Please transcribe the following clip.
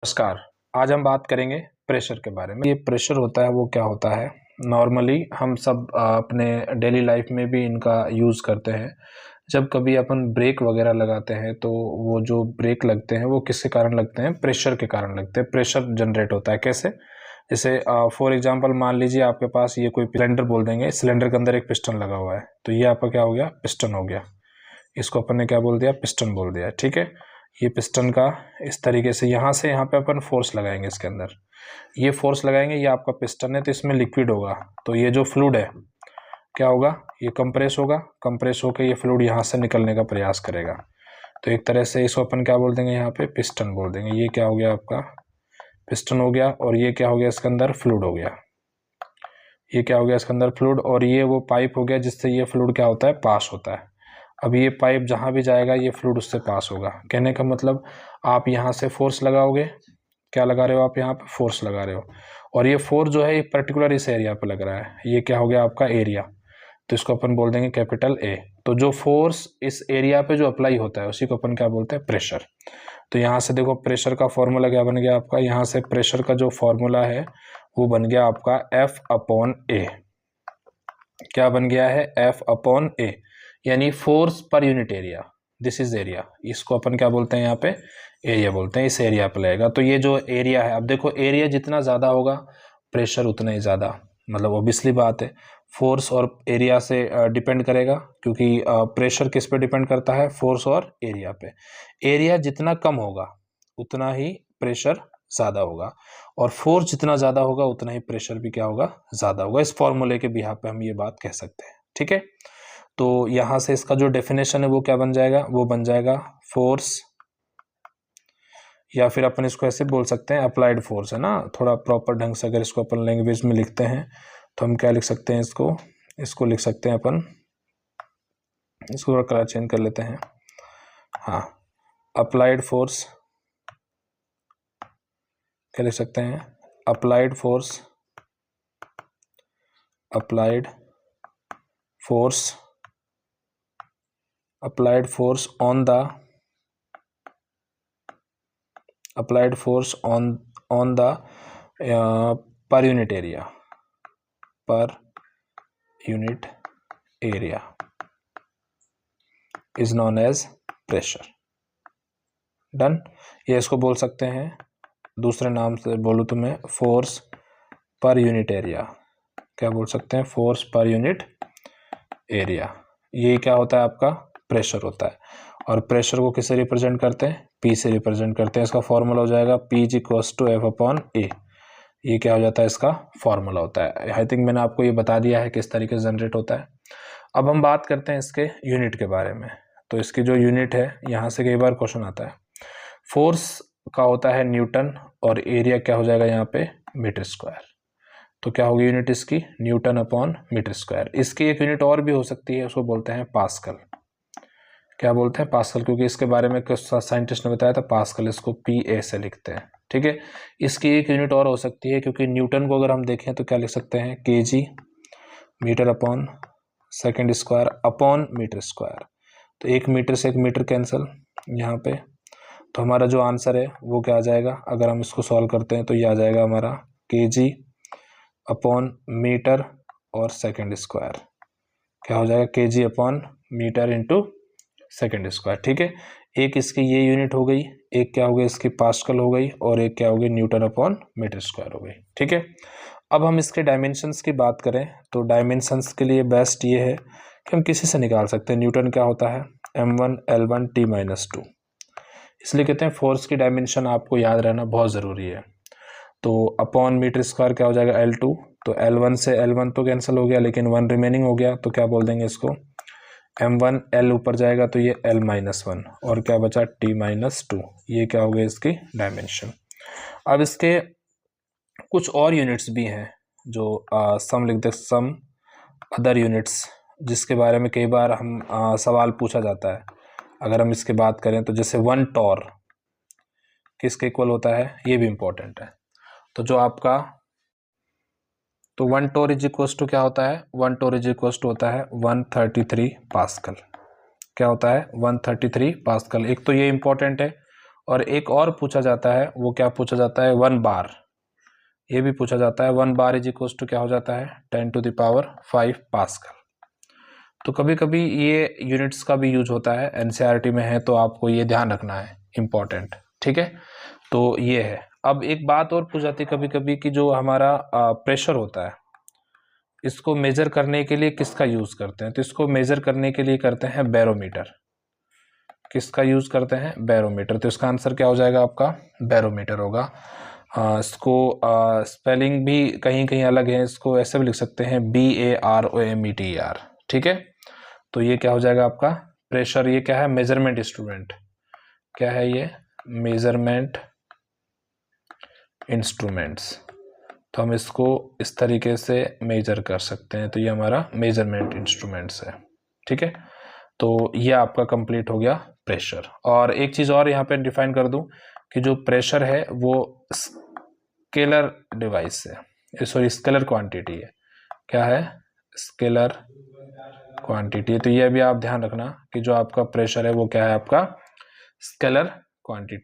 नमस्कार। आज हम बात करेंगे प्रेशर के बारे में। ये प्रेशर होता है वो क्या होता है? नॉर्मली हम सब अपने डेली लाइफ में भी इनका यूज़ करते हैं। जब कभी अपन ब्रेक वगैरह लगाते हैं तो वो जो ब्रेक लगते हैं वो किसके कारण लगते हैं? प्रेशर के कारण लगते हैं। प्रेशर जनरेट होता है कैसे? जैसे फॉर एग्जांपल मान लीजिए आपके पास ये कोई सिलेंडर बोल देंगे, सिलेंडर के अंदर एक पिस्टन लगा हुआ है, तो ये आपका क्या हो गया? पिस्टन हो गया। इसको अपन ने क्या बोल दिया? पिस्टन बोल दिया। ठीक है, ये पिस्टन का इस तरीके से यहाँ से यहाँ पे अपन फोर्स लगाएंगे इसके अंदर। ये फोर्स लगाएंगे, ये आपका पिस्टन है तो इसमें लिक्विड होगा, तो ये जो फ्लूइड है क्या होगा? ये कंप्रेस होगा। कंप्रेस होकर ये फ्लूइड यहाँ से निकलने का प्रयास करेगा। तो एक तरह से इसको अपन क्या बोल देंगे? यहाँ पे पिस्टन बोल देंगे। ये क्या हो गया? आपका पिस्टन हो गया। और ये क्या हो गया? इसके अंदर फ्लूइड हो गया। ये क्या हो गया? इसके अंदर फ्लूइड। और ये वो पाइप हो गया जिससे ये फ्लूइड क्या होता है? पास होता है। अब ये पाइप जहाँ भी जाएगा ये फ्लूइड उससे पास होगा। कहने का मतलब आप यहाँ से फोर्स लगाओगे, क्या लगा रहे हो आप? यहाँ पे फोर्स लगा रहे हो, और ये फोर्स जो है एक पर्टिकुलर इस एरिया पे लग रहा है। ये क्या हो गया? आपका एरिया। तो इसको अपन बोल देंगे कैपिटल ए। तो जो फोर्स इस एरिया पे जो अप्लाई होता है उसी को अपन क्या बोलते हैं? प्रेशर। तो यहाँ से देखो प्रेशर का फॉर्मूला क्या बन गया आपका? यहाँ से प्रेशर का जो फॉर्मूला है वो बन गया आपका F अपॉन ए। क्या बन गया है? F अपॉन ए, यानी force per unit area. This is area. इसको अपन क्या बोलते हैं? यहाँ पे एरिया बोलते हैं। इस एरिया पे लगेगा। तो ये जो एरिया है, अब देखो एरिया जितना ज़्यादा होगा प्रेशर उतना ही ज़्यादा, मतलब ऑब्वियसली बात है। फोर्स और एरिया से डिपेंड करेगा, क्योंकि प्रेशर किस पे डिपेंड करता है? फोर्स और एरिया पे। एरिया जितना कम होगा उतना ही प्रेशर ज़्यादा होगा, और फोर्स जितना ज़्यादा होगा उतना ही प्रेशर भी क्या होगा? ज़्यादा होगा। इस फॉर्मूले के बिहाफ पे हम ये बात कह सकते हैं। ठीक है, तो यहाँ से इसका जो डेफिनेशन है वो क्या बन जाएगा? वो बन जाएगा फोर्स, या फिर अपन इसको ऐसे बोल सकते हैं अप्लाइड फोर्स, है ना। थोड़ा प्रॉपर ढंग से अगर इसको अपन लैंग्वेज में लिखते हैं तो हम क्या लिख सकते हैं? इसको लिख सकते हैं अपन, इसको थोड़ा कलर चेंज कर लेते हैं। हाँ, अप्लाइड फोर्स क्या लिख सकते हैं? Applied force, applied force, applied force on the, applied force on the per unit area, per unit area is known as pressure. Done. ये इसको बोल सकते हैं दूसरे नाम से बोलूँ तो मैं फोर्स पर यूनिट एरिया। क्या बोल सकते हैं? Force per unit area. ये क्या होता है? आपका प्रेशर होता है। और प्रेशर को किससे रिप्रेजेंट करते हैं? P से रिप्रेजेंट करते हैं। इसका फॉर्मूला हो जाएगा P is equals to F upon A. ये क्या हो जाता है? इसका फॉर्मूला होता है। आई थिंक मैंने आपको ये बता दिया है किस तरीके से जनरेट होता है। अब हम बात करते हैं इसके यूनिट के बारे में। तो इसकी जो यूनिट है, यहाँ से कई बार क्वेश्चन आता है। फोर्स का होता है न्यूटन, और एरिया क्या हो जाएगा यहाँ पे? Metre square. तो क्या होगी यूनिट इसकी? Newton upon metre square. इसकी एक यूनिट और भी हो सकती है, उसको बोलते हैं पास्कल। क्या बोलते हैं? पास्कल, क्योंकि इसके बारे में कुछ साइंटिस्ट ने बताया था पास्कल, इसको PA से लिखते हैं। ठीक है, इसकी एक यूनिट और हो सकती है, क्योंकि न्यूटन को अगर हम देखें तो क्या लिख सकते हैं? kg metre upon second square upon metre square. तो एक मीटर से एक मीटर कैंसिल यहाँ पे, तो हमारा जो आंसर है वो क्या आ जाएगा? अगर हम इसको सॉल्व करते हैं तो ये आ जाएगा हमारा kg अपॉन मीटर और सेकेंड स्क्वायर। क्या हो जाएगा? kg upon metre into second square. ठीक है, एक इसकी ये यूनिट हो गई, एक क्या हो गई? इसकी पास्कल हो गई, और एक क्या हो गई? न्यूटन अपॉन मीटर स्क्वायर हो गई। ठीक है, अब हम इसके डायमेंशंस की बात करें तो डायमेंशंस के लिए बेस्ट ये है कि हम किसी से निकाल सकते हैं। न्यूटन क्या होता है? M1 L1 T-2। इसलिए कहते हैं फोर्स की डायमेंशन आपको याद रहना बहुत ज़रूरी है। तो अपॉन मीटर स्क्वायर क्या हो जाएगा? L2। तो L1 से L1 तो कैंसिल हो गया, लेकिन 1 रिमेनिंग हो गया, तो क्या बोल देंगे इसको? M1 L ऊपर जाएगा तो ये L-1, और क्या बचा? T-2। ये क्या हो गया? इसकी डायमेंशन। अब इसके कुछ और यूनिट्स भी हैं जो सम लिख दे, सम अदर यूनिट्स, जिसके बारे में कई बार हम सवाल पूछा जाता है। अगर हम इसकी बात करें तो जैसे 1 टॉर किसके इक्वल होता है? ये भी इम्पोर्टेंट है। तो जो आपका, तो 1 टॉर इज इक्वल्स टू क्या होता है? 1 टॉर इज इक्वल्स टू होता है 133 पास्कल। क्या होता है? 133 पास्कल। एक तो ये इंपॉर्टेंट है, और एक और पूछा जाता है, वो क्या पूछा जाता है, 1 बार, ये भी पूछा जाता है। 1 बार इज इक्वल्स टू क्या हो जाता है, 10⁵ पास्कल। तो कभी कभी ये यूनिट्स का भी यूज होता है, एनसीईआरटी में है तो आपको ये ध्यान रखना है, इंपॉर्टेंट, ठीक है। तो ये है। अब एक बात और पूछ जाती है कभी कभी कि जो हमारा प्रेशर होता है, इसको मेजर करने के लिए किसका यूज करते हैं, तो इसको मेजर करने के लिए करते हैं बैरोमीटर। किसका यूज करते हैं, बैरोमीटर। तो इसका आंसर क्या हो जाएगा आपका, बैरोमीटर होगा। इसको स्पेलिंग भी कहीं कहीं अलग है, इसको ऐसे भी लिख सकते हैं BAROMETER, ठीक है। तो ये क्या हो जाएगा आपका प्रेशर। ये क्या है, मेजरमेंट इंस्ट्रूमेंट। क्या है ये, मेजरमेंट इंस्ट्रूमेंट्स। तो हम इसको इस तरीके से मेजर कर सकते हैं। तो ये हमारा मेजरमेंट इंस्ट्रूमेंट्स है, ठीक है। तो ये आपका कंप्लीट हो गया प्रेशर। और एक चीज़ और यहाँ पे डिफाइन कर दूं कि जो प्रेशर है वो स्केलर डिवाइस है, सॉरी स्केलर क्वांटिटी है। क्या है, स्केलर क्वांटिटी। तो ये भी आप ध्यान रखना कि जो आपका प्रेशर है वो क्या है, आपका स्केलर क्वांटिटी।